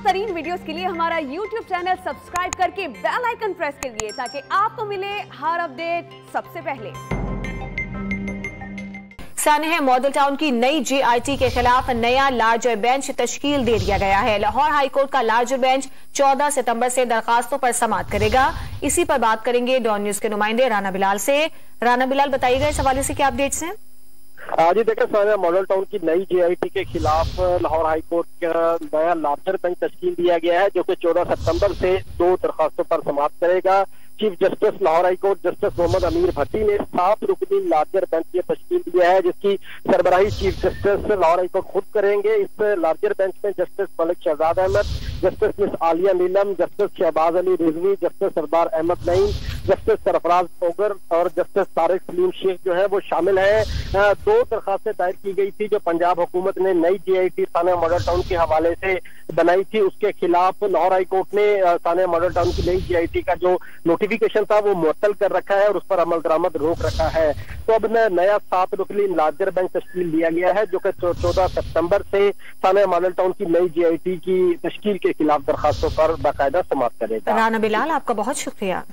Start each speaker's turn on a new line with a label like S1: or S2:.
S1: तरीन वीडियोस के लिए हमारा YouTube चैनल सब्सक्राइब करके बेल आइकन प्रेस करिए ताकि आपको मिले हर अपडेट सबसे पहले।
S2: सानेह मॉडल टाउन की नई JIT के खिलाफ नया लार्जर बेंच तश्कील दे दिया गया है। लाहौर हाईकोर्ट का लार्जर बेंच 14 सितंबर से दरखास्तों पर समाअत करेगा। इसी पर बात करेंगे डॉन न्यूज के नुमाइंदे राना बिलाल से। राना बिलाल, बताइएगा इस हवाले से क्या अपडेट्स हैं?
S3: जी देखिए, सानेह मॉडल टाउन की नई JIT के खिलाफ लाहौर हाईकोर्ट का नया लार्जर बेंच तश्कील दिया गया है, जो कि 14 सितंबर से 2 दरखास्तों पर समाअत करेगा। Chief justice Lahore high court justice Mohammad Amir Bhatti ने 7 रुकनी लार्जर बेंच की तश्कील दिया है, जिसकी सरबराही चीफ जस्टिस लाहौर हाईकोर्ट खुद करेंगे। इस लार्जर बेंच में justice Malik Shahzad Ahmad, justice miss Aliya Neelam, justice Shahbaz Ali Rizvi, justice Sardar Ahmad Naeem, justice Sarfraz Dogar और जस्टिस तारिक सलीम शेख जो है वो शामिल है। 2 दरखास्तें दायर की गई थी जो पंजाब हुकूमत ने नई JIT सानेह मॉडल टाउन के हवाले से बनाई थी, उसके खिलाफ लाहौर हाईकोर्ट ने सानेह मॉडल टाउन की नई JIT का जो नोटिफिकेशन था वो मुअत्तल कर रखा है और उस पर अमल दरामद रोक रखा है। तो अब नया 7 रुकनी लार्जर बेंच तश्कील दिया गया है, जो कि 14 सितंबर से सानेह मॉडल टाउन की नई JIT की तश्कील के खिलाफ दरखास्तों पर बाकायदा समाअत करेगा।
S2: राना बिलाल, आपका बहुत शुक्रिया।